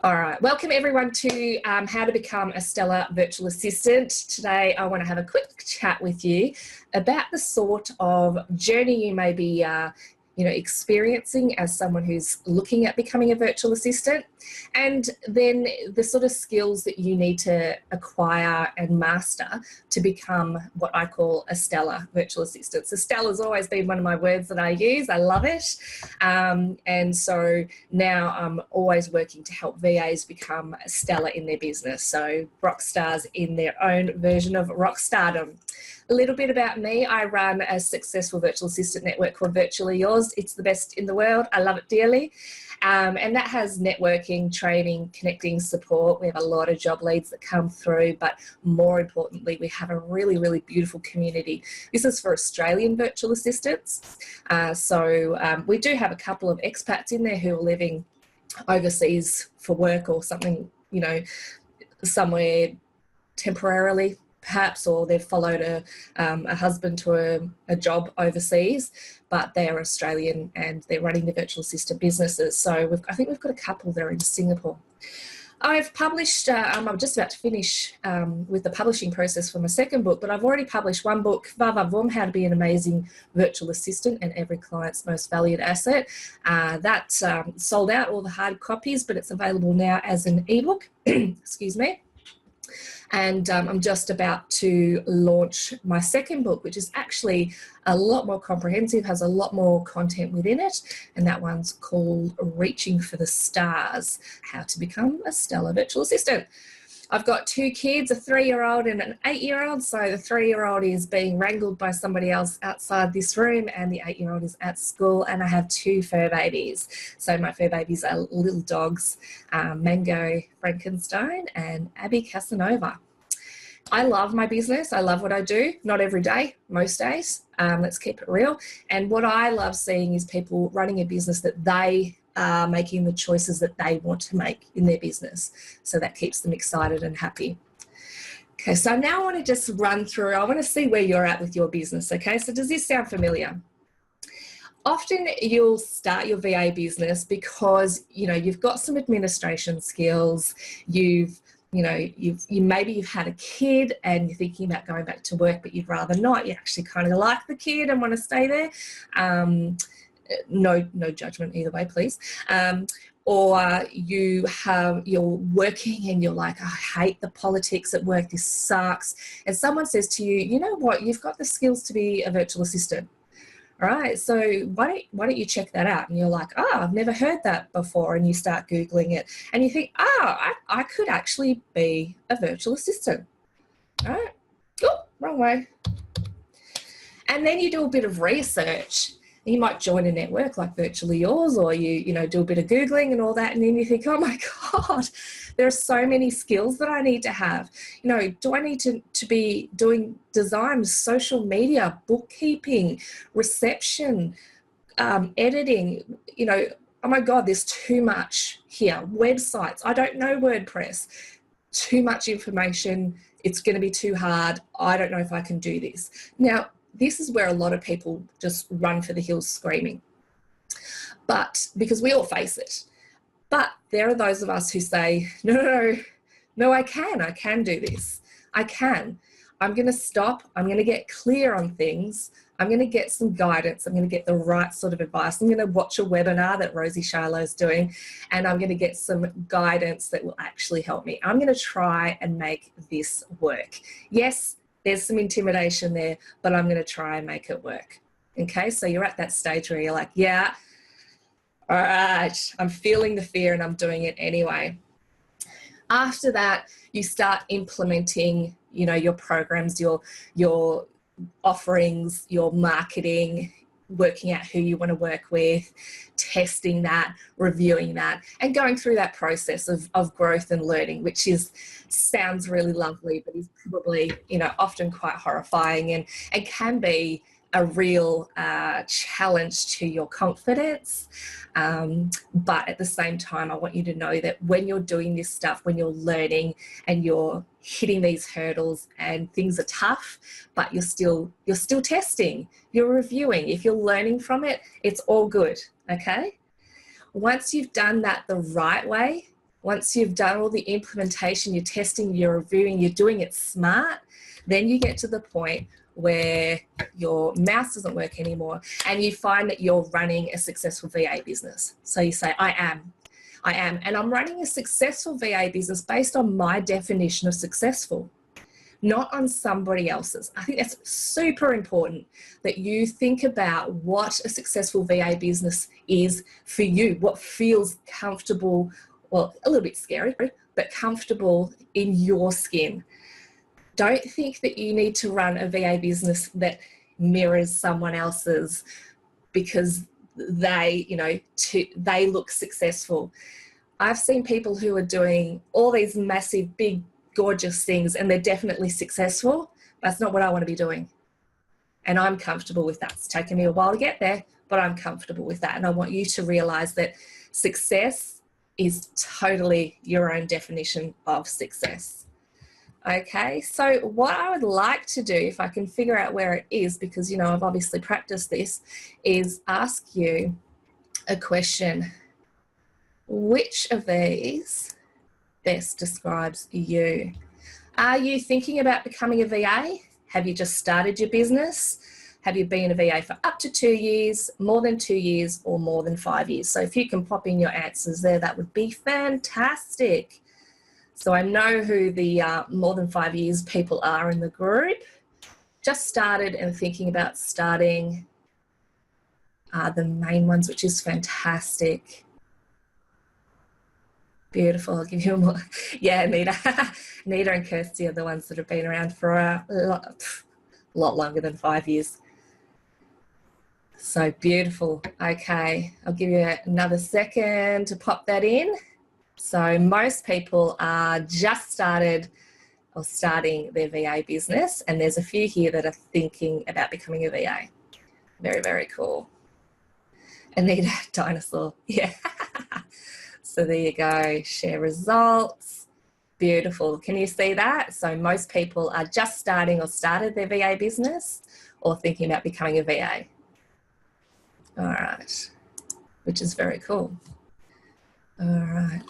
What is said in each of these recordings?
All right, welcome everyone to How to Become a Stellar Virtual Assistant. Today I want to have a quick chat with you about the sort of journey you may be experiencing as someone who's looking at becoming a virtual assistant, and then the sort of skills that you need to acquire and master to become what I call a stellar virtual assistant. So stellar has always been one of my words that I use. I love it. And so now I'm always working to help VAs become stellar in their business. So rock stars in their own version of rock stardom. A little bit about me. I run a successful virtual assistant network called Virtually Yours. It's the best in the world. I love it dearly. And that has networking, training, connecting, support. We have a lot of job leads that come through, but more importantly, we have a really, really beautiful community. This is for Australian virtual assistants. We do have a couple of expats in there who are living overseas for work or something, somewhere temporarily, perhaps, or they've followed a husband to a job overseas, but they're Australian and they're running the virtual assistant businesses. So I think we've got a couple there in Singapore. I've published, I'm just about to finish with the publishing process for my second book, but I've already published one book, How to Be an Amazing Virtual Assistant and Every Client's Most Valued Asset. That's sold out, all the hard copies, but it's available now as an ebook. Excuse me. And I'm just about to launch my second book, which is actually a lot more comprehensive, has a lot more content within it. And that one's called Reaching for the Stars, How to Become a Stellar Virtual Assistant. I've got two kids, a 3-year-old and an 8-year-old. So the 3-year-old is being wrangled by somebody else outside this room and the 8-year-old is at school, and I have 2 fur babies. So my fur babies are little dogs, Mango Frankenstein and Abby Casanova. I love my business. I love what I do. Not every day, most days. Let's keep it real. And what I love seeing is people running a business that they are making the choices that they want to make in their business. So that keeps them excited and happy. Okay, so now I want to just run through, I want to see where you're at with your business. Okay, so does this sound familiar? Often you'll start your VA business because, you've got some administration skills, maybe you've had a kid and you're thinking about going back to work, but you'd rather not. You actually kind of like the kid and want to stay there. No judgment either way, please. Or you're working and you're like, I hate the politics at work, this sucks. And someone says to you, you know what, you've got the skills to be a virtual assistant. All right, so why don't you check that out? And you're like, I've never heard that before. And you start Googling it and you think, I could actually be a virtual assistant. All right, oh, wrong way. And then you do a bit of research. You might join a network like Virtually Yours, or you do a bit of Googling and all that. And then you think, oh my God, there are so many skills that I need to have. Do I need to be doing design, social media, bookkeeping, reception, editing? Oh my God, there's too much here. Websites, I don't know WordPress. Too much information. It's going to be too hard. I don't know if I can do this. Now, this is where a lot of people just run for the hills screaming, but because we all face it. But there are those of us who say, no, I can do this. I can. I'm going to stop. I'm going to get clear on things. I'm going to get some guidance. I'm going to get the right sort of advice. I'm going to watch a webinar that Rosie Shilo is doing, and I'm going to get some guidance that will actually help me. I'm going to try and make this work. Yes, there's some intimidation there, but I'm going to try and make it work. Okay, so you're at that stage where you're like, yeah, all right, I'm feeling the fear and I'm doing it anyway. After that, you start implementing, your programs, your offerings, your marketing, working out who you want to work with, testing that, reviewing that, and going through that process of growth and learning, which sounds really lovely, but is probably, often quite horrifying and can be a real challenge to your confidence. But at the same time, I want you to know that when you're doing this stuff, when you're learning and you're hitting these hurdles and things are tough, but you're still testing, you're reviewing. If you're learning from it, it's all good, okay? Once you've done that the right way, Once you've done all the implementation, you're testing, you're reviewing, you're doing it smart, then you get to the point where your mouse doesn't work anymore and you find that you're running a successful VA business. So you say, I am, and I'm running a successful VA business based on my definition of successful, not on somebody else's. I think that's super important, that you think about what a successful VA business is for you, what feels comfortable, well, a little bit scary, but comfortable in your skin. Don't think that you need to run a VA business that mirrors someone else's because they, they look successful. I've seen people who are doing all these massive, big, gorgeous things and they're definitely successful. That's not what I want to be doing. And I'm comfortable with that. It's taken me a while to get there, but I'm comfortable with that. And I want you to realize that success is totally your own definition of success. Okay, so what I would like to do, if I can figure out where it is, because, I've obviously practiced this, is ask you a question. Which of these best describes you? Are you thinking about becoming a VA? Have you just started your business? Have you been a VA for up to 2 years, more than 2 years, or more than 5 years? So if you can pop in your answers there, that would be fantastic. So I know who the more than 5 years people are in the group. Just started and thinking about starting the main ones, which is fantastic. Beautiful. I'll give you more. Yeah, Nita. Nita and Kirsty are the ones that have been around for a lot longer than 5 years. So beautiful. Okay, I'll give you another second to pop that in. So most people are just started or starting their VA business, and there's a few here that are thinking about becoming a VA. Very, very cool. Anita, dinosaur. Yeah. So there you go. Share results. Beautiful. Can you see that? So most people are just starting or started their VA business or thinking about becoming a VA. All right. Which is very cool. All right.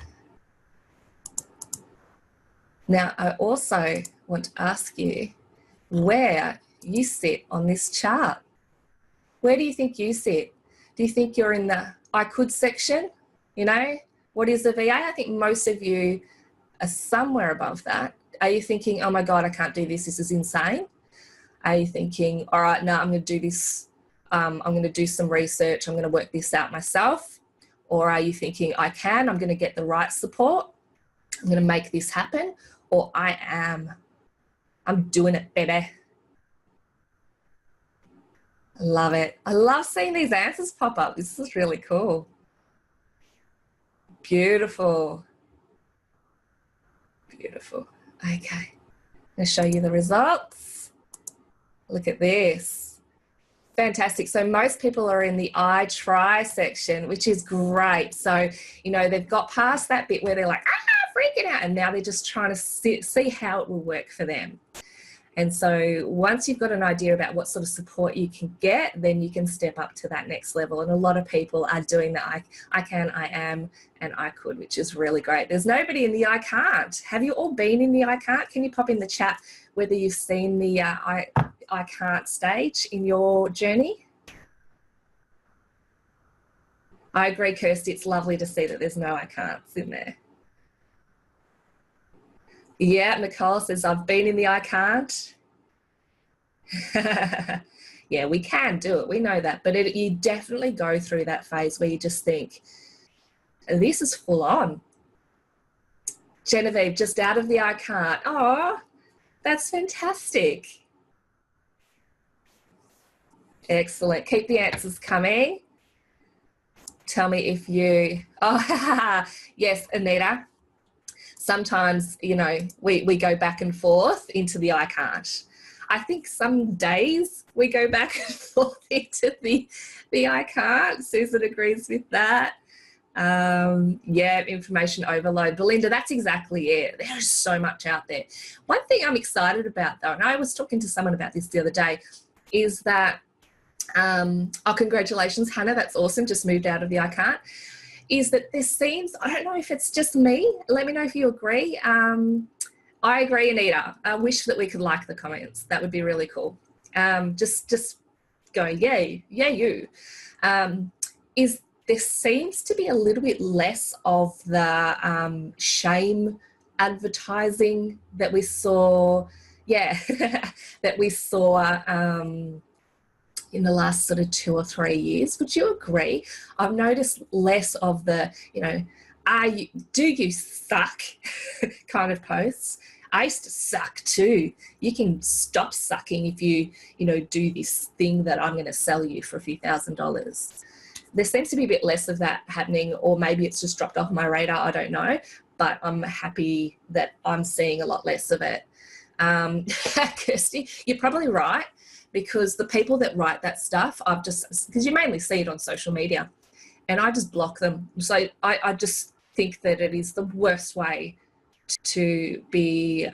Now, I also want to ask you where you sit on this chart. Where do you think you sit? Do you think you're in the I could section? What is a VA? I think most of you are somewhere above that. Are you thinking, oh my God, I can't do this. This is insane. Are you thinking, all right, now I'm going to do this. I'm going to do some research. I'm going to work this out myself. Or are you thinking, I'm going to get the right support. I'm going to make this happen. Or I'm doing it, baby. I love it. I love seeing these answers pop up. This is really cool. Beautiful. Beautiful. Okay. I'm going to show you the results. Look at this. Fantastic. So most people are in the I try section, which is great. So, they've got past that bit where they're like, freaking out, and now they're just trying to see how it will work for them. And so once you've got an idea about what sort of support you can get, then you can step up to that next level. And a lot of people are doing that I can, I am, and I could, which is really great. There's nobody in the I can't. Have you all been in the I can't? Can you pop in the chat whether you've seen the I can't stage in your journey? I agree, Kirsty. It's lovely to see that there's no I can'ts in there. Yeah, Nicole says, I've been in the I can't. Yeah, we can do it. We know that. But you definitely go through that phase where you just think, this is full on. Genevieve, just out of the I can't. Oh, that's fantastic. Excellent. Keep the answers coming. Tell me if you, yes, Anita. Sometimes, we go back and forth into the I can't. I think some days we go back and forth into the I can't. Susan agrees with that. Yeah, information overload. Belinda, that's exactly it. There is so much out there. One thing I'm excited about, though, and I was talking to someone about this the other day, is that, congratulations, Hannah. That's awesome. Just moved out of the I can't. is that there seems, I don't know if it's just me, let me know if you agree. I agree, Anita. I wish that we could like the comments. That would be really cool. Just going, yay, you. Is there seems to be a little bit less of the shame advertising that we saw, that we saw in the last sort of 2 or 3 years. Would you agree? I've noticed less of the, do you suck kind of posts. I used to suck too. You can stop sucking if you do this thing that I'm going to sell you for a few $1,000s. There seems to be a bit less of that happening, or maybe it's just dropped off my radar. I don't know, but I'm happy that I'm seeing a lot less of it. Kirsty, you're probably right, because the people that write that stuff, because you mainly see it on social media, and I just block them. So I just think that it is the worst way to be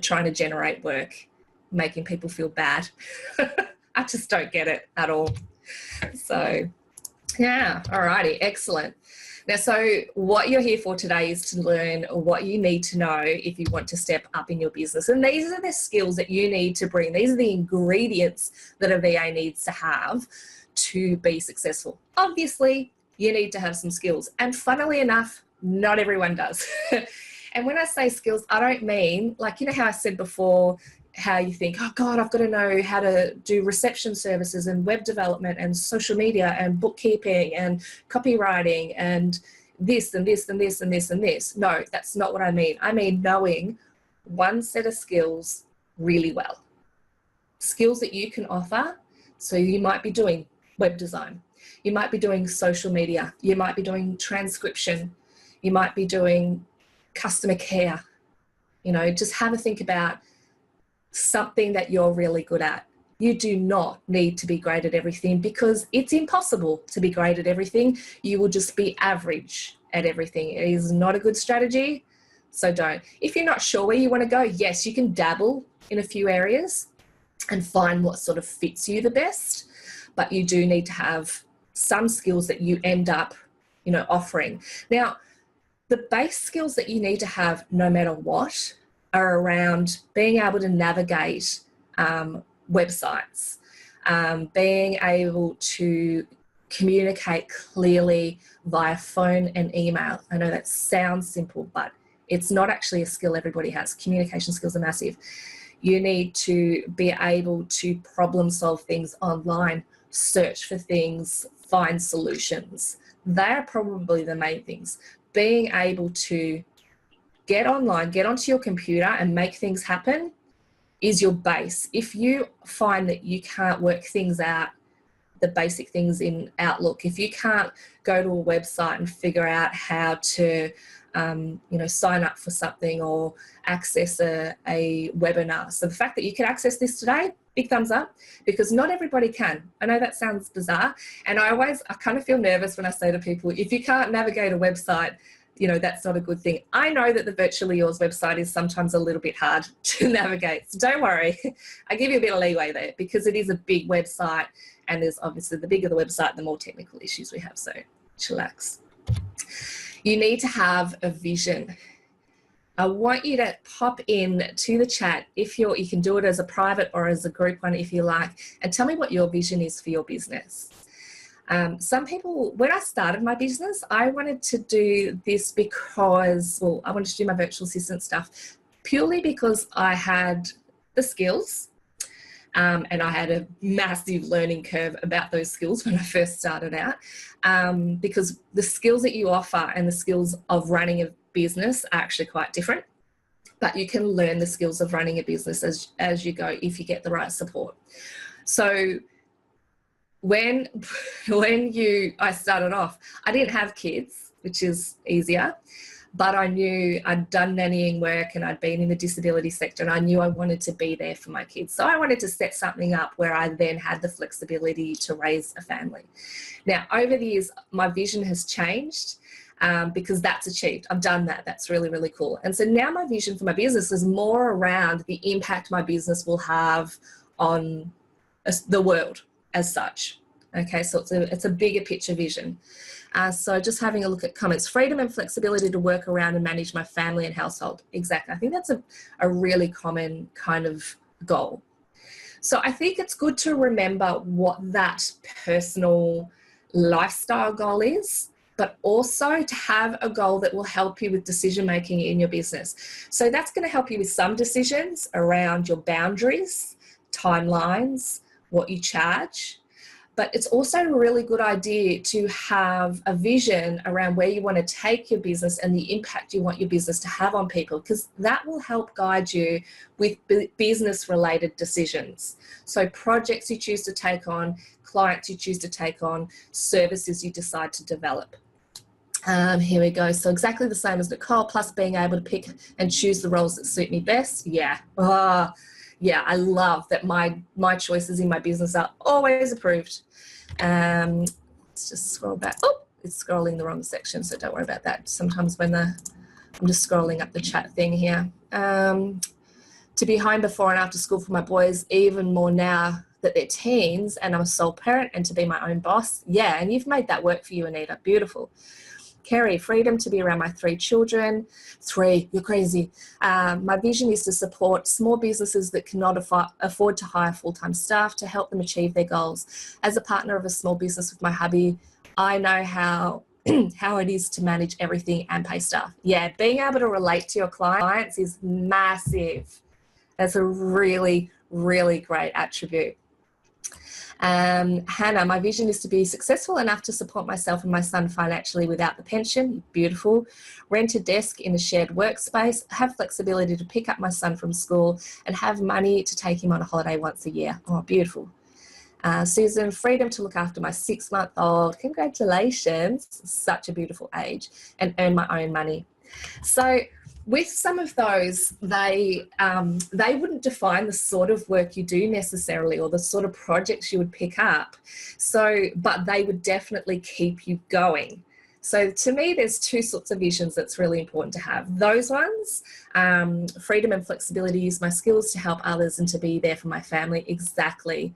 trying to generate work, making people feel bad. I just don't get it at all. So, yeah, alrighty, excellent. Now, so what you're here for today is to learn what you need to know if you want to step up in your business. And these are the skills that you need to bring. These are the ingredients that a VA needs to have to be successful. Obviously, you need to have some skills. And funnily enough, not everyone does. And when I say skills, I don't mean, like, how I said before, how you think, oh God, I've got to know how to do reception services and web development and social media and bookkeeping and copywriting and this and this and this and this and this. No, that's not what I mean. I mean knowing one set of skills really well. Skills that you can offer. So you might be doing web design. You might be doing social media. You might be doing transcription. You might be doing customer care. Just have a think about something that you're really good at. You do not need to be great at everything, because it's impossible to be great at everything. You will just be average at everything. It is not a good strategy, so don't. If you're not sure where you want to go, yes, you can dabble in a few areas and find what sort of fits you the best, but you do need to have some skills that you end up, offering. Now, the base skills that you need to have no matter what are around being able to navigate websites, being able to communicate clearly via phone and email. I know that sounds simple, but it's not actually a skill everybody has. Communication skills are massive. You need to be able to problem solve things online, search for things, find solutions. They're probably the main things. Being able to get online, get onto your computer and make things happen is your base. If you find that you can't work things out, the basic things in Outlook, if you can't go to a website and figure out how to sign up for something or access a webinar. So the fact that you can access this today, big thumbs up, because not everybody can. I know that sounds bizarre. And I kind of feel nervous when I say to people, if you can't navigate a website, that's not a good thing. I know that the Virtually Yours website is sometimes a little bit hard to navigate. So don't worry. I give you a bit of leeway there, because it is a big website, and there's obviously, the bigger the website, the more technical issues we have. So chillax. You need to have a vision. I want you to pop in to the chat, if you can do it as a private or as a group one if you like, and tell me what your vision is for your business. Some people, when I started my business, I wanted to do this because, I wanted to do my virtual assistant stuff purely because I had the skills, and I had a massive learning curve about those skills when I first started out, because the skills that you offer and the skills of running a business are actually quite different, but you can learn the skills of running a business as you go if you get the right support. So when I started off, I didn't have kids, which is easier, but I knew I'd done nannying work and I'd been in the disability sector, and I knew I wanted to be there for my kids. So I wanted to set something up where I then had the flexibility to raise a family. Now, over the years, my vision has changed, because that's achieved. I've done that. That's really, really cool. And so now my vision for my business is more around the impact my business will have on the world as such. Okay, so it's a bigger picture vision. So just having a look at comments. Freedom and flexibility to work around and manage my family and household. Exactly. I think that's a really common kind of goal. So I think it's good to remember what that personal lifestyle goal is, but also to have a goal that will help you with decision making in your business. So that's going to help you with some decisions around your boundaries, timelines, what you charge. But it's also a really good idea to have a vision around where you want to take your business and the impact you want your business to have on people, because that will help guide you with business related decisions. So projects you choose to take on, clients you choose to take on, services you decide to develop. Here we go. So exactly the same as Nicole, plus being able to pick and choose the roles that suit me best. Yeah. Yeah, I love that my choices in my business are always approved. Let's just scroll back. Oh, it's scrolling the wrong section, so don't worry about that. Sometimes when I'm just scrolling up the chat thing here. To be home before and after school for my boys, even more now that they're teens and I'm a sole parent, and to be my own boss. Yeah, and you've made that work for you, Anita. Beautiful. Kerry, freedom to be around my 3 children. 3, you're crazy. My vision is to support small businesses that cannot afford to hire full-time staff to help them achieve their goals. As a partner of a small business with my hubby, I know how it is to manage everything and pay staff. Yeah, being able to relate to your clients is massive. That's a really, really great attribute. Hannah, my vision is to be successful enough to support myself and my son financially without the pension. Beautiful. Rent a desk in a shared workspace, have flexibility to pick up my son from school, and have money to take him on a holiday once a year. Oh, beautiful. Susan, freedom to look after my 6-month-old. Congratulations. Such a beautiful age. And earn my own money. So with some of those, they wouldn't define the sort of work you do necessarily, or the sort of projects you would pick up. So, but they would definitely keep you going. So to me, there's 2 sorts of visions that's really important to have. Those ones, freedom and flexibility, use my skills to help others and to be there for my family. Exactly.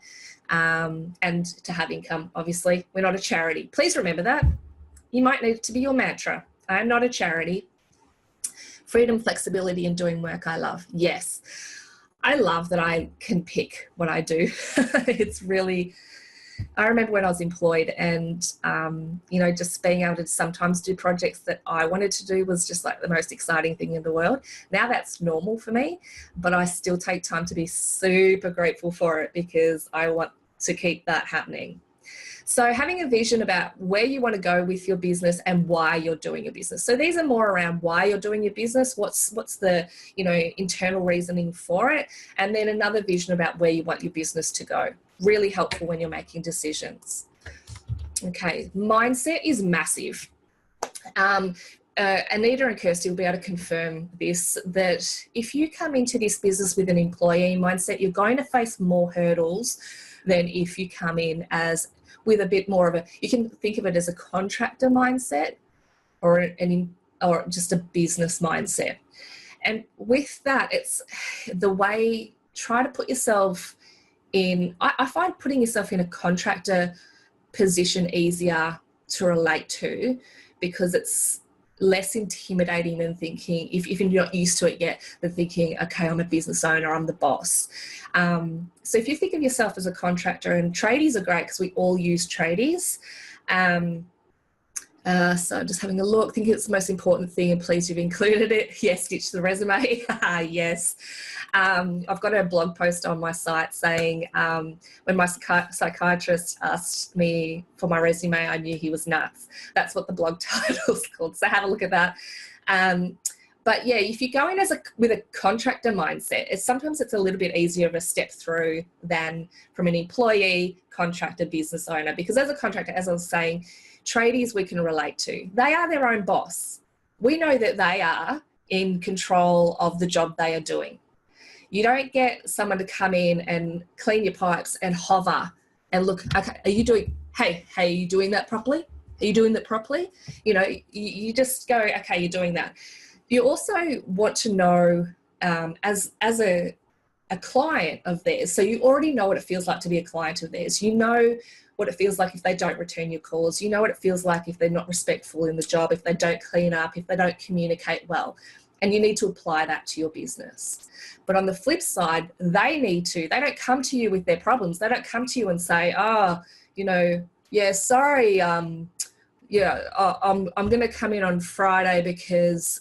And to have income, obviously. We're not a charity. Please remember that. You might need it to be your mantra. I am not a charity. Freedom, flexibility, and doing work I love. Yes, I love that I can pick what I do. It's really, I remember when I was employed and, just being able to sometimes do projects that I wanted to do was just like the most exciting thing in the world. Now that's normal for me, but I still take time to be super grateful for it because I want to keep that happening. So having a vision about where you want to go with your business and why you're doing your business. So these are more around why you're doing your business, what's the internal reasoning for it, and then another vision about where you want your business to go. Really helpful when you're making decisions. Okay, mindset is massive. Anita and Kirsty will be able to confirm this, that if you come into this business with an employee mindset, you're going to face more hurdles than if you come in with a bit more of you can think of it as a contractor mindset or just a business mindset. And with that, it's the way, try to put yourself in, I find putting yourself in a contractor position easier to relate to, because it's less intimidating than thinking, if you're not used to it yet, than thinking, okay, I'm a business owner, I'm the boss. So if you think of yourself as a contractor, and tradies are great because we all use tradies. So I'm just having a look, thinking it's the most important thing, and please, you've included it. Yes, stitch the resume. Yes. I've got a blog post on my site saying when my psychiatrist asked me for my resume, I knew he was nuts. That's what the blog title's called. So have a look at that. But yeah, if you go in with a contractor mindset, sometimes it's a little bit easier of a step through than from an employee, contractor, business owner. Because as a contractor, as I was saying, tradies we can relate to. They are their own boss. We know that they are in control of the job they are doing. You don't get someone to come in and clean your pipes and hover and look, okay, are you doing that properly? Are you doing that properly? You just go, okay, you're doing that. You also want to know as a client of theirs, so you already know what it feels like to be a client of theirs. You know what it feels like if they don't return your calls. You know what it feels like if they're not respectful in the job, if they don't clean up, if they don't communicate well. And you need to apply that to your business. But on the flip side, they don't come to you with their problems. They don't come to you and say, oh, yeah, sorry, I'm going to come in on Friday because,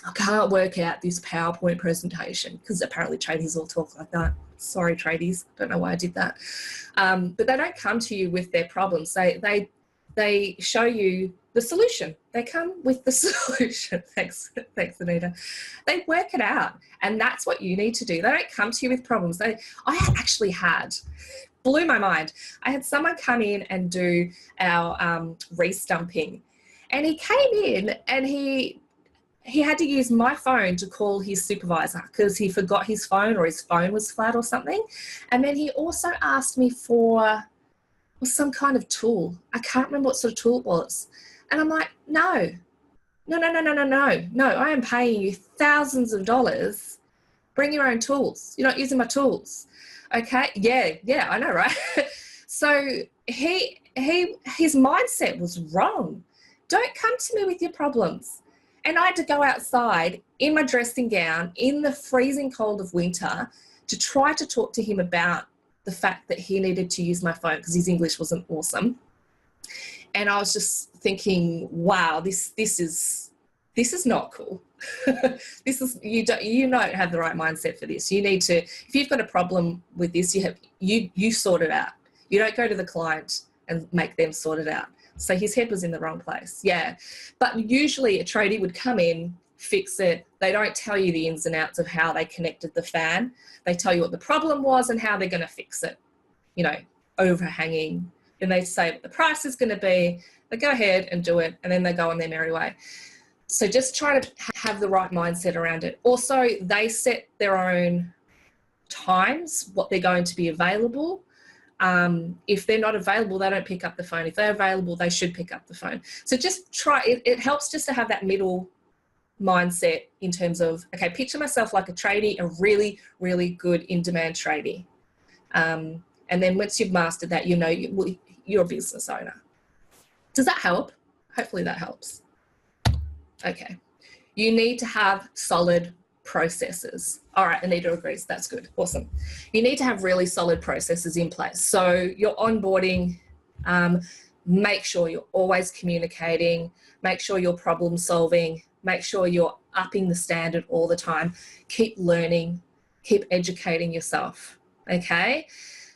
I can't work out this PowerPoint presentation, because apparently tradies all talk like that. Sorry, tradies. Don't know why I did that. But they don't come to you with their problems. They show you the solution. They come with the solution. Thanks, Anita. They work it out, and that's what you need to do. They don't come to you with problems. Blew my mind. I had someone come in and do our restumping, and he came in and he had to use my phone to call his supervisor because he forgot his phone, or his phone was flat or something. And then he also asked me for some kind of tool. I can't remember what sort of tool it was. And I'm like, no, I am paying you thousands of dollars. Bring your own tools. You're not using my tools. Okay. Yeah, I know, right? So his mindset was wrong. Don't come to me with your problems. And I had to go outside in my dressing gown in the freezing cold of winter to try to talk to him about the fact that he needed to use my phone because his English wasn't awesome. And I was just thinking, wow, this is not cool. You don't have the right mindset for this. You need to, if you've got a problem with this, you sort it out. You don't go to the client and make them sort it out. So his head was in the wrong place. Yeah. But usually a tradie would come in, fix it. They don't tell you the ins and outs of how they connected the fan. They tell you what the problem was and how they're going to fix it. Overhanging. And they say what the price is going to be. They go ahead and do it, and then they go on their merry way. So just try to have the right mindset around it. Also, they set their own times, what they're going to be available. If they're not available, they don't pick up the phone. If they're available, they should pick up the phone. So just try, it helps just to have that middle mindset in terms of, okay, picture myself like a tradie, a really, really good in-demand tradie. And then once you've mastered that, you're a business owner. Does that help? Hopefully that helps. Okay. You need to have solid processes. All right, Anita agrees. That's good. Awesome. You need to have really solid processes in place. So your onboarding, make sure you're always communicating, make sure you're problem solving, make sure you're upping the standard all the time. Keep learning, keep educating yourself. Okay.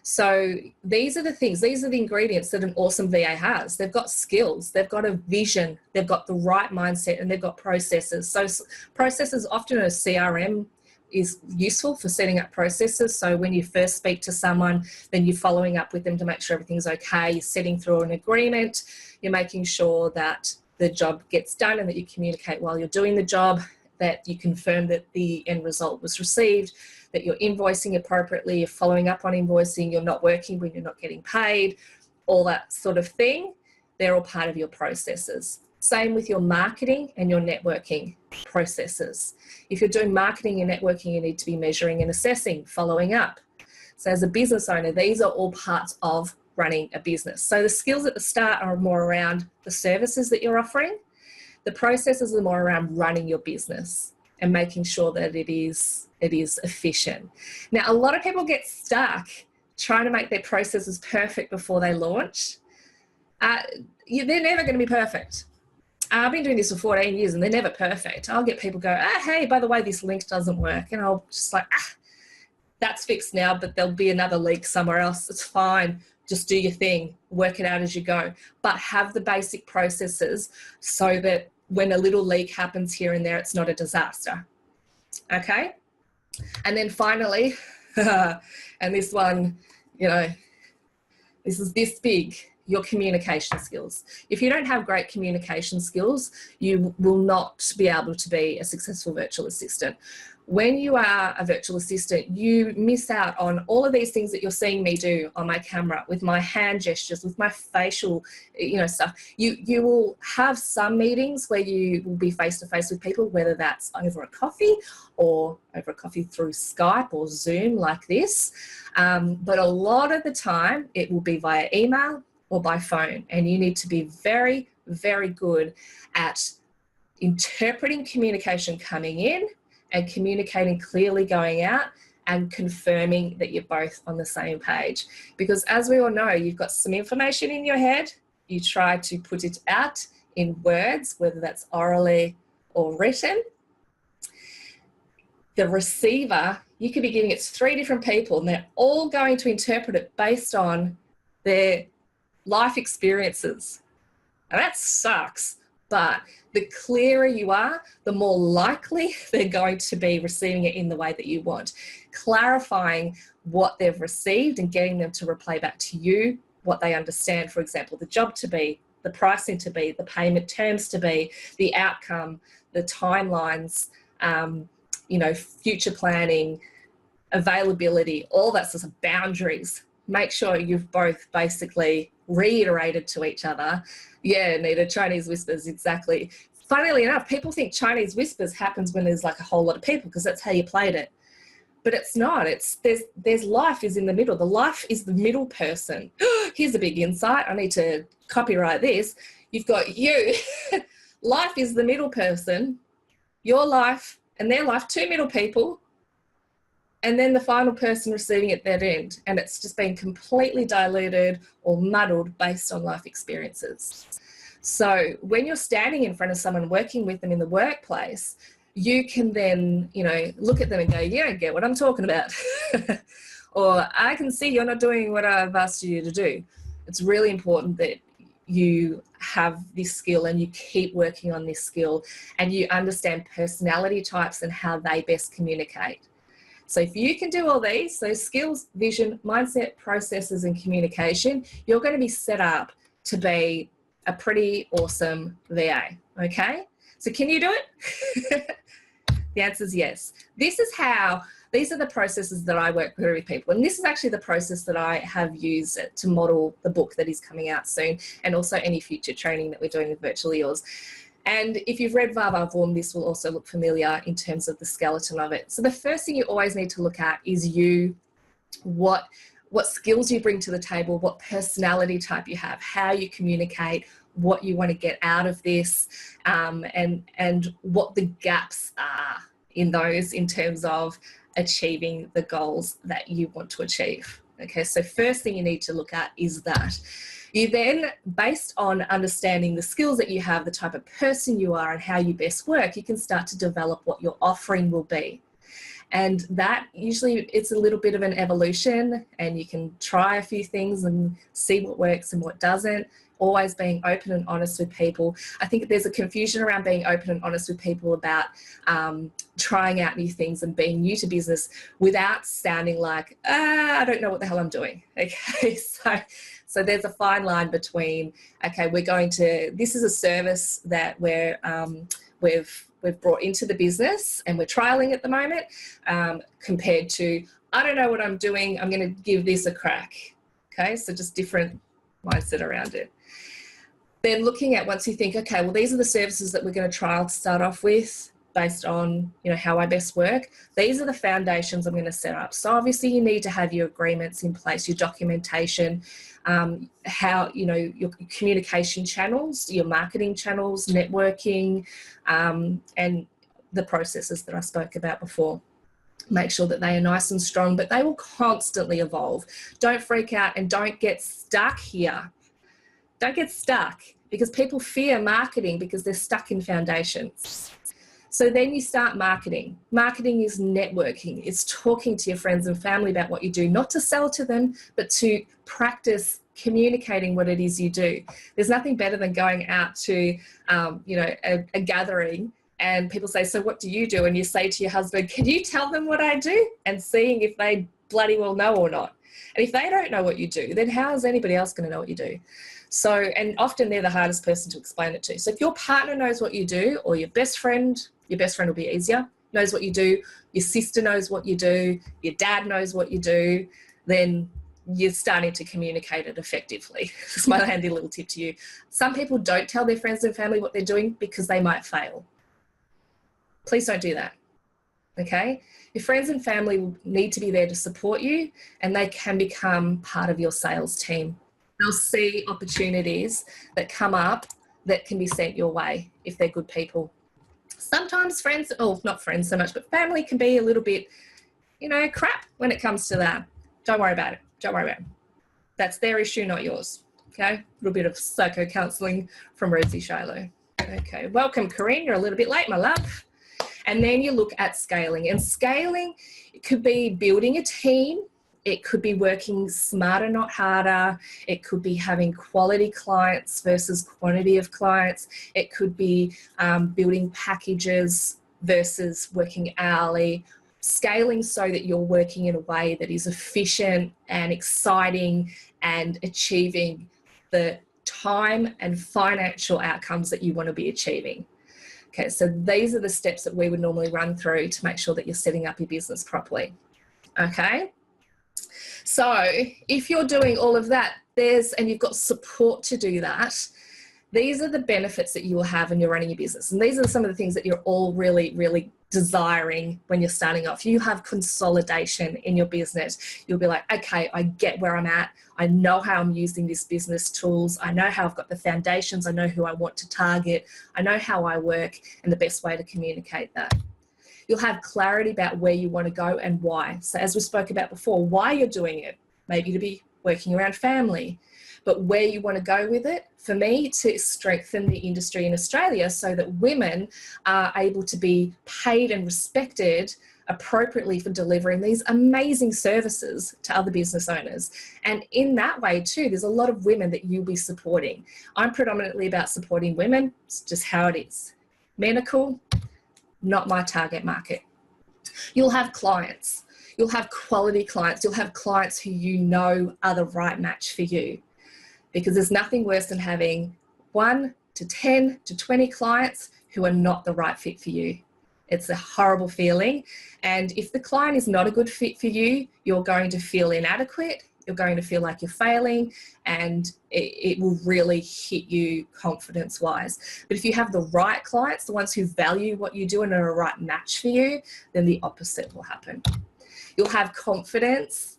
So these are the things, these are the ingredients that an awesome VA has. They've got skills, they've got a vision, they've got the right mindset, and they've got processes. So processes, often a CRM is useful for setting up processes. So when you first speak to someone, then you're following up with them to make sure everything's okay. You're setting through an agreement. You're making sure that the job gets done and that you communicate while you're doing the job, that you confirm that the end result was received, that you're invoicing appropriately, you're following up on invoicing, you're not working when you're not getting paid, all that sort of thing. They're all part of your processes. Same with your marketing and your networking processes. If you're doing marketing and networking, you need to be measuring and assessing, following up. So as a business owner, these are all parts of running a business. So the skills at the start are more around the services that you're offering. The processes are more around running your business and making sure that it is efficient. Now, a lot of people get stuck trying to make their processes perfect before they launch. They're never going to be perfect. I've been doing this for 14 years and they're never perfect. I'll get people go, hey, by the way, this link doesn't work. And I'll just like, that's fixed now, but there'll be another leak somewhere else. It's fine. Just do your thing, work it out as you go. But have the basic processes so that when a little leak happens here and there, it's not a disaster. Okay? And then finally, and this one, this is this big, your communication skills. If you don't have great communication skills, you will not be able to be a successful virtual assistant. When you are a virtual assistant, you miss out on all of these things that you're seeing me do on my camera, with my hand gestures, with my facial, stuff. You will have some meetings where you will be face-to-face with people, whether that's over a coffee or over a coffee through Skype or Zoom like this. But a lot of the time it will be via email or by phone, and you need to be very, very good at interpreting communication coming in and communicating clearly going out, and confirming that you're both on the same page. Because as we all know, you've got some information in your head, you try to put it out in words, whether that's orally or written. The receiver, you could be giving it to 3 different people, and they're all going to interpret it based on their life experiences. And that sucks. But the clearer you are, the more likely they're going to be receiving it in the way that you want. Clarifying what they've received and getting them to replay back to you what they understand. For example, the job to be, the pricing to be, the payment terms to be, the outcome, the timelines, future planning, availability, all that sort of boundaries. Make sure you've both basically reiterated to each other. Yeah, Nita, Chinese whispers, exactly. Funnily enough, people think Chinese whispers happens when there's like a whole lot of people, because that's how you played it. But it's not. There's life is in the middle. The life is the middle person. Here's a big insight. I need to copyright this. You've got you. Life is the middle person, your life and their life, 2 middle people, and then the final person receiving it at that end. And it's just been completely diluted or muddled based on life experiences. So when you're standing in front of someone, working with them in the workplace, you can then, look at them and go, you don't get what I'm talking about. Or I can see you're not doing what I've asked you to do. It's really important that you have this skill and you keep working on this skill, and you understand personality types and how they best communicate. So if you can do all these, so skills, vision, mindset, processes, and communication, you're going to be set up to be a pretty awesome VA, okay? So can you do it? The answer is yes. These are the processes that I work through with people. And this is actually the process that I have used to model the book that is coming out soon, and also any future training that we're doing with Virtually Yours. And if you've read Va Vorm, this will also look familiar in terms of the skeleton of it. So the first thing you always need to look at is what skills you bring to the table, what personality type you have, how you communicate, what you want to get out of this, and what the gaps are in those in terms of achieving the goals that you want to achieve. Okay, so first thing you need to look at is that. You then, based on understanding the skills that you have, the type of person you are and how you best work, you can start to develop what your offering will be. And that usually it's a little bit of an evolution, and you can try a few things and see what works and what doesn't. Always being open and honest with people. I think there's a confusion around being open and honest with people about trying out new things and being new to business without sounding like, I don't know what the hell I'm doing. Okay, so there's a fine line between, okay, this is a service that we've brought into the business and we're trialing at the moment, compared to, I don't know what I'm doing, I'm going to give this a crack. Okay, so just different mindset around it. Then looking at, once you think, okay, well, these are the services that we're going to trial to start off with based on, how I best work. These are the foundations I'm going to set up. So obviously you need to have your agreements in place, your documentation, your communication channels, your marketing channels, networking, and the processes that I spoke about before. Make sure that they are nice and strong, but they will constantly evolve. Don't freak out and don't get stuck here. Don't get stuck, because people fear marketing because they're stuck in foundations. So then you start marketing. Marketing is networking. It's talking to your friends and family about what you do, not to sell to them, but to practice communicating what it is you do. There's nothing better than going out to, a gathering, and people say, so what do you do? And you say to your husband, can you tell them what I do? And seeing if they bloody well know or not. And if they don't know what you do, then how is anybody else going to know what you do? So, and often they're the hardest person to explain it to. So if your partner knows what you do, or your best friend will be easier. knows what you do, your sister knows what you do, your dad knows what you do, then you're starting to communicate it effectively. It's my handy little tip to you. Some people don't tell their friends and family what they're doing because they might fail. Please don't do that, okay? Your friends and family will need to be there to support you, and they can become part of your sales team. They'll see opportunities that come up that can be sent your way if they're good people. Sometimes friends, oh, not friends so much, but family can be a little bit, you know, crap when it comes to that. Don't worry about it. Don't worry about it. That's their issue, not yours. Okay? A little bit of psycho counseling from Rosie Shilo. Okay. Welcome, Corinne. You're a little bit late, my love. And then you look at scaling. And scaling, it could be building a team. It could be working smarter, not harder. It could be having quality clients versus quantity of clients. It could be building packages versus working hourly. Scaling so that you're working in a way that is efficient and exciting and achieving the time and financial outcomes that you want to be achieving. Okay, so these are the steps that we would normally run through to make sure that you're setting up your business properly. Okay, so if you're doing all of that, and you've got support to do that, these are the benefits that you will have when you're running your business. And these are some of the things that you're all really, really desiring when you're starting off. You have consolidation in your business. You'll be like, okay, I get where I'm at. I know how I'm using this business tools. I know how I've got the foundations. I know who I want to target. I know how I work and the best way to communicate that. You'll have clarity about where you want to go and why. So as we spoke about before, why you're doing it, maybe to be working around family, but where you want to go with it, for me, to strengthen the industry in Australia so that women are able to be paid and respected appropriately for delivering these amazing services to other business owners. And in that way too, there's a lot of women that you'll be supporting. I'm predominantly about supporting women. It's just how it is. Men are cool, not my target market. You'll have clients. You'll have quality clients. You'll have clients who you know are the right match for you. Because there's nothing worse than having 1 to 10 to 20 clients who are not the right fit for you. It's a horrible feeling. And if the client is not a good fit for you, you're going to feel inadequate. You're going to feel like you're failing, and it will really hit you confidence-wise. But if you have the right clients, the ones who value what you do and are a right match for you, then the opposite will happen. You'll have confidence,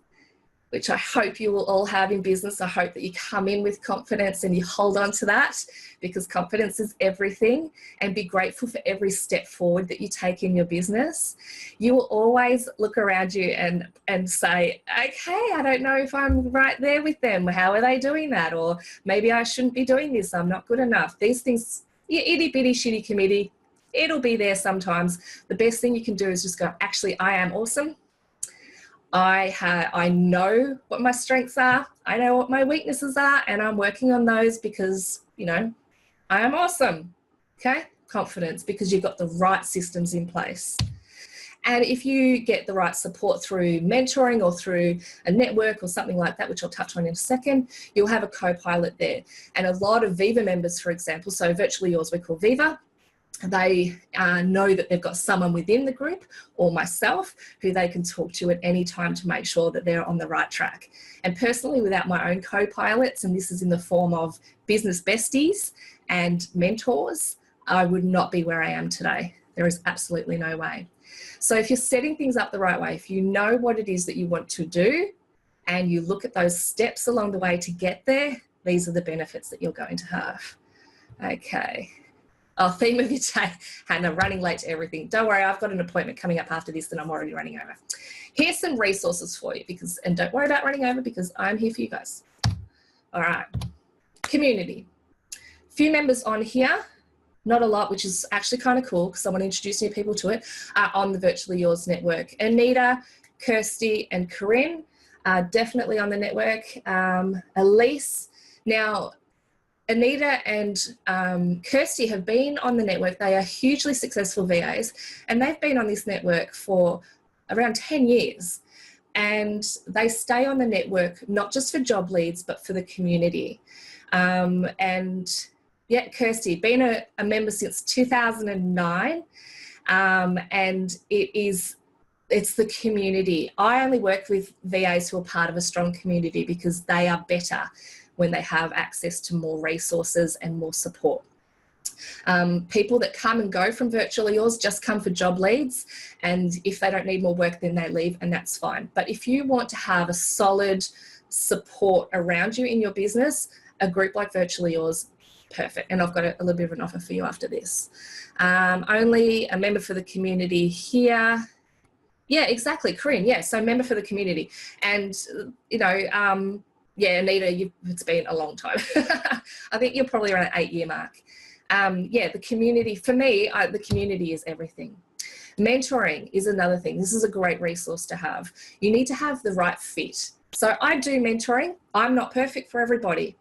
which I hope you will all have in business. I hope that you come in with confidence and you hold on to that, because confidence is everything, and be grateful for every step forward that you take in your business. You will always look around you and say, okay, I don't know if I'm right there with them. How are they doing that? Or maybe I shouldn't be doing this. I'm not good enough. These things, your itty bitty shitty committee, it'll be there sometimes. The best thing you can do is just go, actually, I am awesome. I know what my strengths are. I know what my weaknesses are, and I'm working on those because, you know, I am awesome. Okay? Confidence, because you've got the right systems in place. And if you get the right support through mentoring or through a network or something like that, which I'll touch on in a second, you'll have a co-pilot there. And a lot of Viva members, for example, so Virtually Yours we call Viva, they know that they've got someone within the group or myself who they can talk to at any time to make sure that they're on the right track. And personally, without my own co-pilots, and this is in the form of business besties and mentors, I would not be where I am today. There is absolutely no way. So if you're setting things up the right way, if you know what it is that you want to do and you look at those steps along the way to get there, these are the benefits that you're going to have. Okay. Oh, theme of your day, Hannah, running late to everything. Don't worry, I've got an appointment coming up after this that I'm already running over. Here's some resources for you, and don't worry about running over because I'm here for you guys. All right, community. Few members on here, not a lot, which is actually kind of cool because I want to introduce new people to it, are on the Virtually Yours network. Anita, Kirsty and Corinne are definitely on the network. Elise, now, Anita and Kirsty have been on the network. They are hugely successful VAs, and they've been on this network for around 10 years. And they stay on the network, not just for job leads, but for the community. And yeah, Kirsty, been a member since 2009. And it's the community. I only work with VAs who are part of a strong community because they are better when they have access to more resources and more support. People that come and go from Virtually Yours just come for job leads, and if they don't need more work, then they leave, and that's fine. But if you want to have a solid support around you in your business, a group like Virtually Yours, perfect. And I've got a little bit of an offer for you after this. Only a member for the community here. Yeah, exactly, Corinne. Yeah, so member for the community. And, you know, yeah, Anita, it's been a long time. I think you're probably around an 8-year mark. Yeah, the community, for me, the community is everything. Mentoring is another thing. This is a great resource to have. You need to have the right fit. So I do mentoring. I'm not perfect for everybody.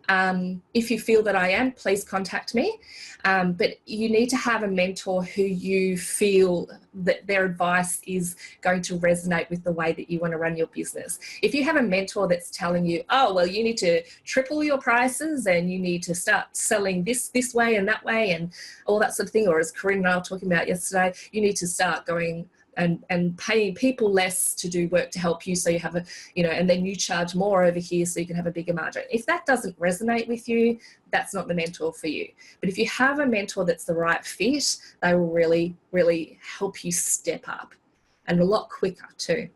If you feel that I am, please contact me. But you need to have a mentor who you feel that their advice is going to resonate with the way that you want to run your business. If you have a mentor that's telling you, oh, well, you need to triple your prices and you need to start selling this way and that way and all that sort of thing, or as Corinne and I were talking about yesterday, you need to start going and paying people less to do work to help you, so you have a, you know, and then you charge more over here so you can have a bigger margin. If that doesn't resonate with you, that's not the mentor for you. But if you have a mentor that's the right fit, they will really, really help you step up, and a lot quicker too.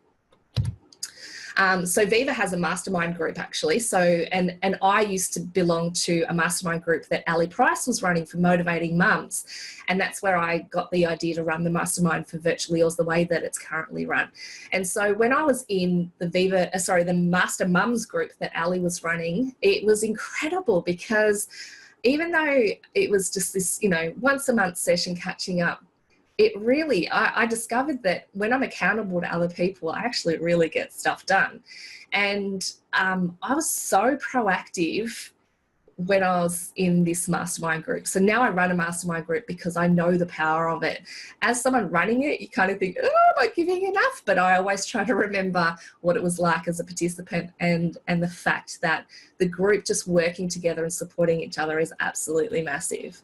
So Viva has a mastermind group actually. So, and I used to belong to a mastermind group that Ali Price was running for motivating mums. And that's where I got the idea to run the mastermind for Virtually Yours the way that it's currently run. And so when I was in the the Master Mums group that Ali was running, it was incredible because even though it was just this, you know, once a month session catching up, it really, I discovered that when I'm accountable to other people, I actually really get stuff done. And I was so proactive when I was in this mastermind group. So now I run a mastermind group because I know the power of it. As someone running it, you kind of think, oh, am I giving enough? But I always try to remember what it was like as a participant, and the fact that the group just working together and supporting each other is absolutely massive.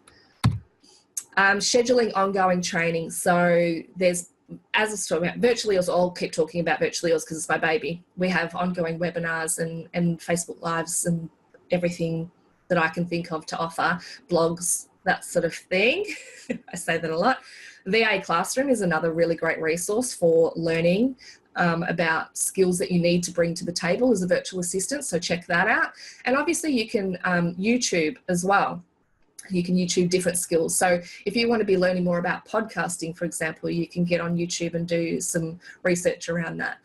Scheduling ongoing training. So there's, as I was talking about, Virtually Yours, I'll keep talking about Virtually Yours because it's my baby. We have ongoing webinars and Facebook Lives and everything that I can think of to offer, blogs, that sort of thing. I say that a lot. VA Classroom is another really great resource for learning about skills that you need to bring to the table as a virtual assistant. So check that out. And obviously you can YouTube as well. You can YouTube different skills. So if you want to be learning more about podcasting, for example, you can get on YouTube and do some research around that.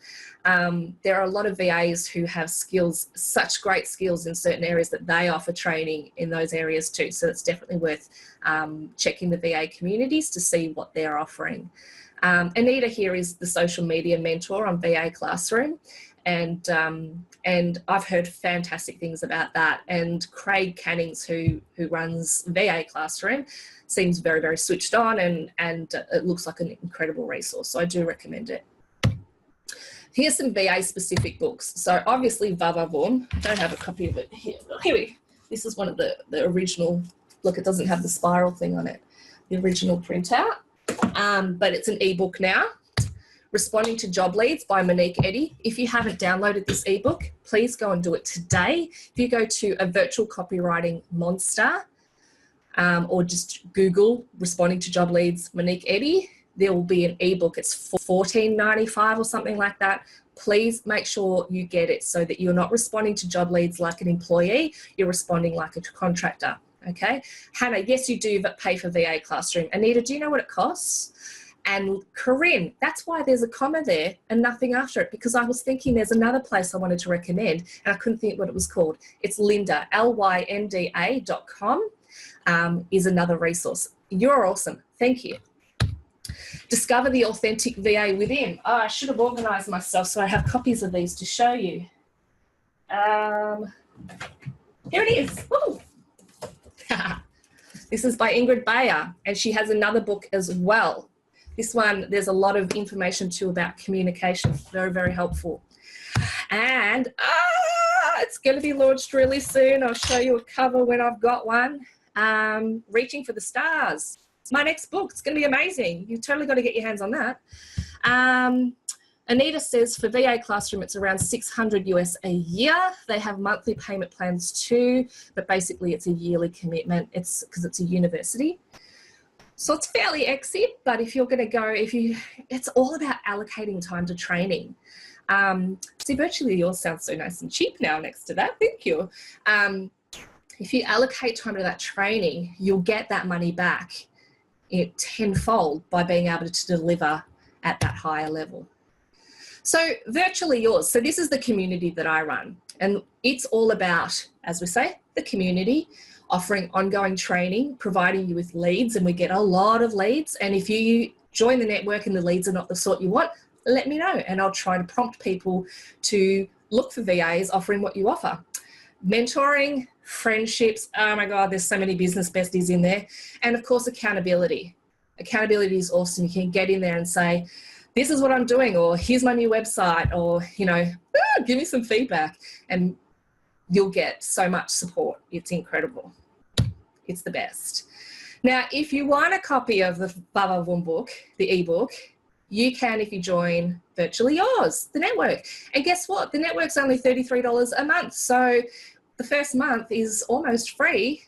There are a lot of VAs who have skills, such great skills in certain areas that they offer training in those areas too. So it's definitely worth checking the VA communities to see what they're offering. Anita here is the social media mentor on VA Classroom. And I've heard fantastic things about that. And Craig Cannings, who runs VA Classroom, seems very, very switched on, and it looks like an incredible resource. So I do recommend it. Here's some VA specific books. So obviously Vavavoom, I don't have a copy of it here. Here we go. This is one of the original, look, it doesn't have the spiral thing on it, the original printout, but it's an ebook now. Responding to Job Leads by Monique Eddy. If you haven't downloaded this ebook, please go and do it today. If you go to a virtual copywriting monster or just Google Responding to Job Leads Monique Eddy, there will be an ebook. It's $14.95 or something like that. Please make sure you get it so that you're not responding to job leads like an employee, you're responding like a contractor, okay? Hannah, yes, you do pay for VA Classroom. Anita, do you know what it costs? And Corinne, that's why there's a comma there and nothing after it, because I was thinking there's another place I wanted to recommend and I couldn't think what it was called. It's Lynda, lynda.com is another resource. You're awesome. Thank you. Discover the authentic VA within. Oh, I should have organised myself so I have copies of these to show you. Here it is. Woo. This is by Ingrid Bayer, and she has another book as well. This one, there's a lot of information too about communication. Very, very helpful. And it's going to be launched really soon. I'll show you a cover when I've got one. Reaching for the Stars. my next book. It's going to be amazing. You've totally got to get your hands on that. Anita says for VA Classroom, it's around $600 US a year. They have monthly payment plans too, but basically it's a yearly commitment. It's because it's a university. So it's fairly exy, but if you're going to go, it's all about allocating time to training. See, virtually yours sounds so nice and cheap now next to that. Thank you. If you allocate time to that training, you'll get that money back tenfold by being able to deliver at that higher level. So virtually yours. So this is the community that I run, and it's all about, as we say, the community, offering ongoing training, providing you with leads, and we get a lot of leads. And if you join the network and the leads are not the sort you want, let me know, and I'll try to prompt people to look for VAs offering what you offer. Mentoring, friendships, oh my God, there's so many business besties in there. And of course, accountability. Accountability is awesome. You can get in there and say, this is what I'm doing, or here's my new website, or, give me some feedback, and you'll get so much support. It's incredible. It's the best. Now, if you want a copy of the Baba Boom book, the ebook, you can if you join Virtually Yours, the network. And guess what? The network's only $33 a month. So the first month is almost free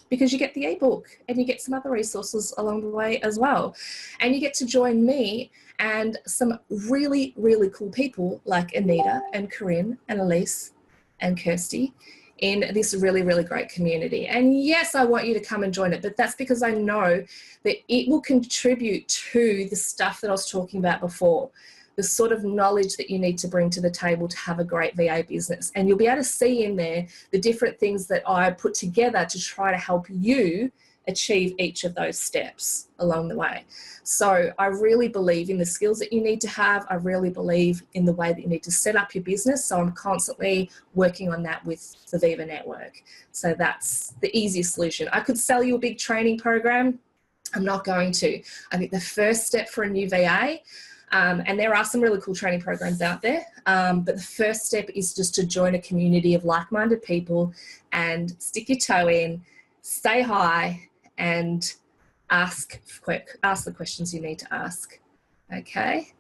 because you get the ebook and you get some other resources along the way as well. And you get to join me and some really, really cool people like Anita and Corinne and Elise and Kirsty in this really, really great community. And yes, I want you to come and join it, but that's because I know that it will contribute to the stuff that I was talking about before, the sort of knowledge that you need to bring to the table to have a great VA business. And you'll be able to see in there the different things that I put together to try to help you achieve each of those steps along the way. So I really believe in the skills that you need to have. I really believe in the way that you need to set up your business. So I'm constantly working on that with the Viva Network. So that's the easiest solution. I could sell you a big training program. I'm not going to. I think the first step for a new VA, and there are some really cool training programs out there, but the first step is just to join a community of like-minded people and stick your toe in, say hi, and ask the questions you need to ask. Okay.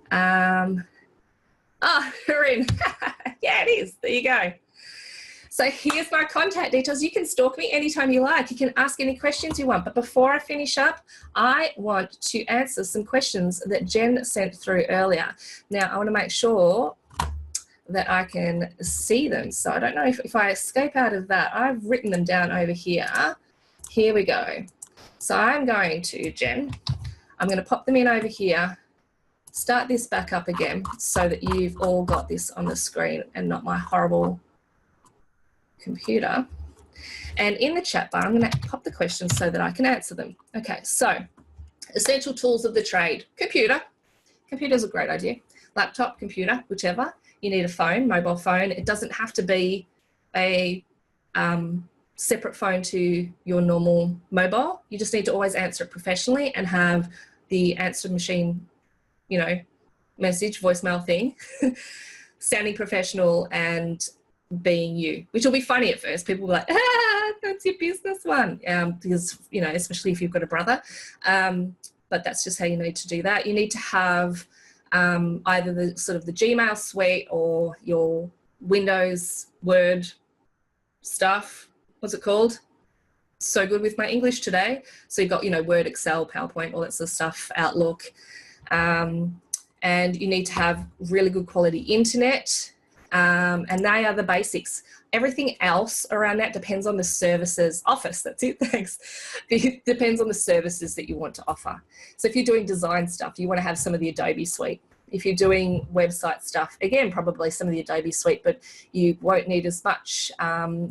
Corinne. Yeah, it is. There you go. So here's my contact details. You can stalk me anytime you like. You can ask any questions you want. But before I finish up, I want to answer some questions that Jen sent through earlier. Now, I want to make sure that I can see them. So I don't know if I escape out of that. I've written them down over here. Here we go. So I'm going to, Jen, I'm going to pop them in over here, start this back up again so that you've all got this on the screen and not my horrible computer. And in the chat bar, I'm going to pop the questions so that I can answer them. Okay, so essential tools of the trade. Computer. Computer's a great idea. Laptop, computer, whichever. You need a phone, mobile phone. It doesn't have to be a separate phone to your normal mobile. You just need to always answer it professionally and have the answer machine, message, voicemail thing, sounding professional and being you, which will be funny at first. People will be like, that's your business one, because, especially if you've got a brother. But that's just how you need to do that. You need to have either the Gmail suite or your Windows, Word stuff. What's it called? So good with my English today. So you've got, Word, Excel, PowerPoint, all that sort of stuff, Outlook. And you need to have really good quality internet. And they are the basics. Everything else around that depends on the services. Office, that's it, thanks. It depends on the services that you want to offer. So if you're doing design stuff, you want to have some of the Adobe suite. If you're doing website stuff, again, probably some of the Adobe suite, but you won't need as much.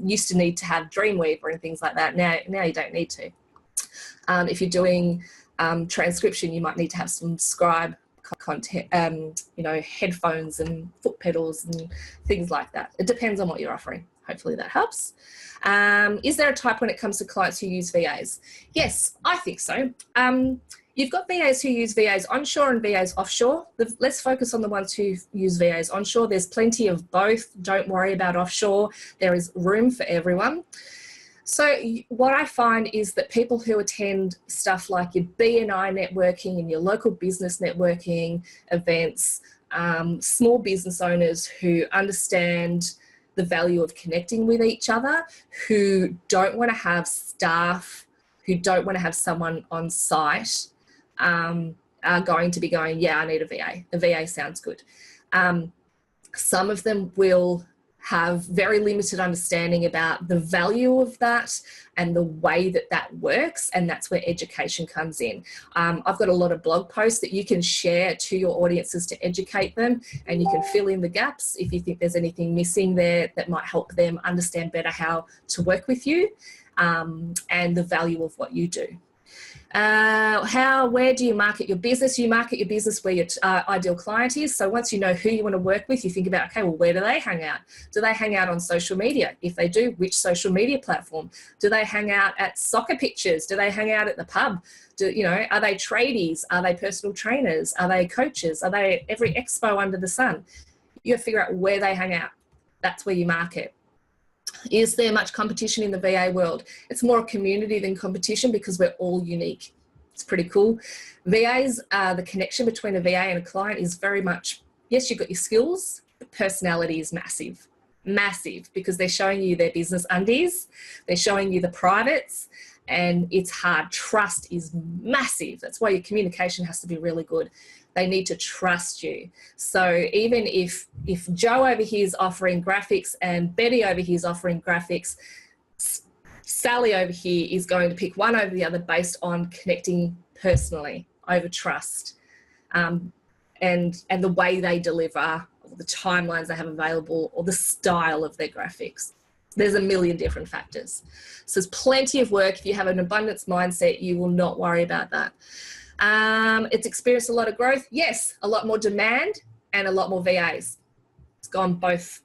Used to need to have Dreamweaver and things like that. Now you don't need to. If you're doing transcription, you might need to have some Scribe content, headphones and foot pedals and things like that. It depends on what you're offering. Hopefully that helps. Is there a type when it comes to clients who use VAs? Yes, I think so. You've got VAs who use VAs onshore and VAs offshore. Let's focus on the ones who use VAs onshore. There's plenty of both. Don't worry about offshore. There is room for everyone. So what I find is that people who attend stuff like your BNI networking and your local business networking events, small business owners who understand the value of connecting with each other, who don't want to have staff, who don't want to have someone on site, are going to be going, yeah, I need a VA. A VA sounds good. Some of them will have very limited understanding about the value of that and the way that that works, and that's where education comes in. I've got a lot of blog posts that you can share to your audiences to educate them, and you can fill in the gaps if you think there's anything missing there that might help them understand better how to work with you, and the value of what you do. Where do you market your business? You market your business where your ideal client is. So once you know who you want to work with, you think about, okay, well, where do they hang out? Do they hang out on social media? If they do, which social media platform? Do they hang out at soccer pitches? Do they hang out at the pub? Are they tradies? Are they personal trainers? Are they coaches? Are they every expo under the sun? You have to figure out where they hang out. That's where you market. Is there much competition in the VA world? It's more a community than competition because we're all unique. It's pretty cool. VAs, the connection between a VA and a client is very much, yes, you've got your skills, but personality is massive. Massive, because they're showing you their business undies, they're showing you the privates, and it's hard. Trust is massive. That's why your communication has to be really good. They need to trust you. So even if Joe over here is offering graphics and Betty over here is offering graphics, Sally over here is going to pick one over the other based on connecting personally over trust, and the way they deliver, or the timelines they have available, or the style of their graphics. There's a million different factors. So there's plenty of work. If you have an abundance mindset, you will not worry about that. It's experienced a lot of growth. Yes, a lot more demand and a lot more VAs. It's gone both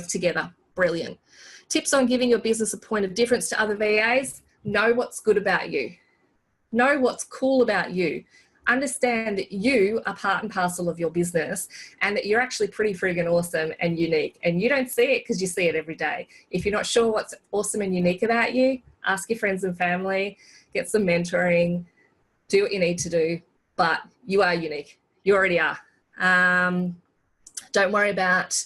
together. Brilliant. Tips on giving your business a point of difference to other VAs. Know what's good about you. Know what's cool about you. Understand that you are part and parcel of your business, and that you're actually pretty friggin' awesome and unique. And you don't see it because you see it every day. If you're not sure what's awesome and unique about you, ask your friends and family, get some mentoring, do what you need to do, but you are unique. You already are. Don't worry about,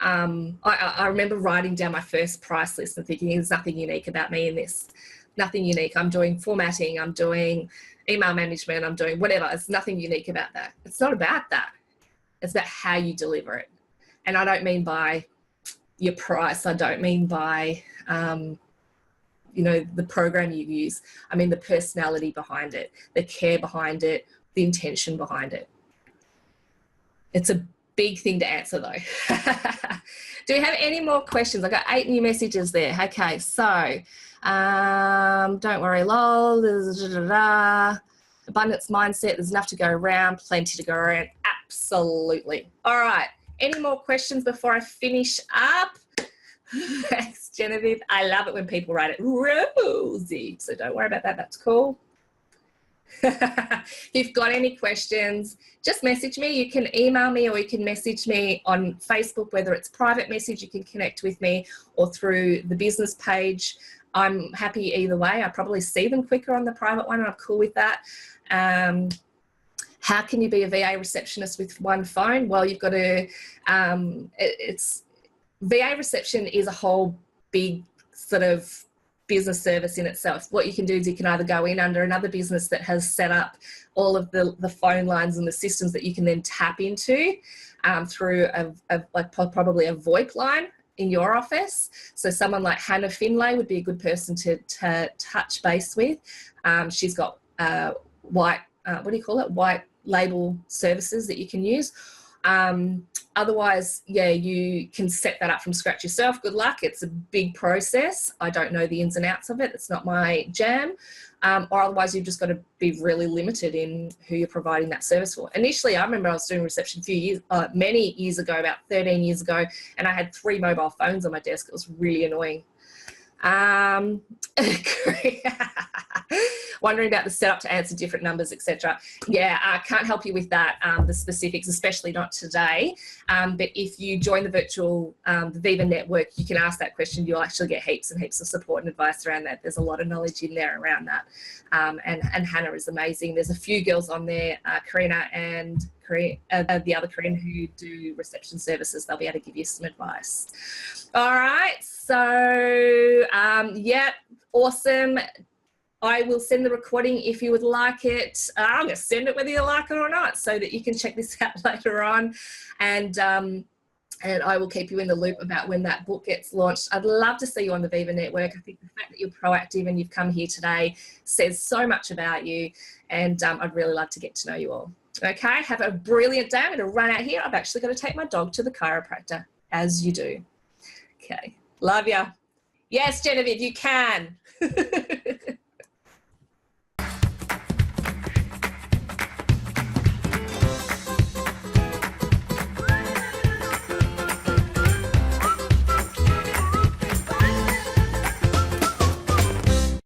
I remember writing down my first price list and thinking there's nothing unique about me in this. Nothing unique. I'm doing formatting, I'm doing email management, I'm doing whatever. It's nothing unique about that. It's not about that. It's about how you deliver it. And I don't mean by your price. I don't mean by, the program you use. I mean the personality behind it, the care behind it, the intention behind it. It's a big thing to answer though. Do we have any more questions? I got 8 new messages there. Okay, so don't worry, lol. Abundance mindset, there's enough to go around, plenty to go around. Absolutely. All right, any more questions before I finish up? Thanks, Genevieve. I love it when people write it Rosie. So don't worry about that. That's cool. If you've got any questions, just message me. You can email me, or you can message me on Facebook, whether it's private message, you can connect with me, or through the business page. I'm happy either way. I probably see them quicker on the private one, and I'm cool with that. How can you be a VA receptionist with one phone? Well, you've got to, VA reception is a whole big sort of business service in itself. What you can do is you can either go in under another business that has set up all of the phone lines and the systems that you can then tap into through probably a VoIP line in your office. So someone like Hannah Finlay would be a good person to touch base with. She's got white label services that you can use. Otherwise, yeah, you can set that up from scratch yourself. Good luck. It's a big process. I don't know the ins and outs of it. It's not my jam. Or otherwise, you've just got to be really limited in who you're providing that service for. Initially, I remember I was doing reception many years ago, about 13 years ago, and I had 3 mobile phones on my desk. It was really annoying. Wondering about the setup to answer different numbers, etc. Yeah, I can't help you with that, the specifics, especially not today. But if you join the virtual, the Viva network, you can ask that question. You'll actually get heaps and heaps of support and advice around that. There's a lot of knowledge in there around that. And Hannah is amazing. There's a few girls on there, Karina and the other Korean who do reception services. They'll be able to give you some advice. All right, so yeah, awesome. I will send the recording if you would like it. I'm going to send it whether you like it or not, so that you can check this out later on. And I will keep you in the loop about when that book gets launched. I'd love to see you on the Viva Network. I think the fact that you're proactive and you've come here today says so much about you, and I'd really love to get to know you all. Okay, have a brilliant day. I'm going to run out here. I've actually got to take my dog to the chiropractor, as you do. Okay, love ya. Yes, Genevieve, you can.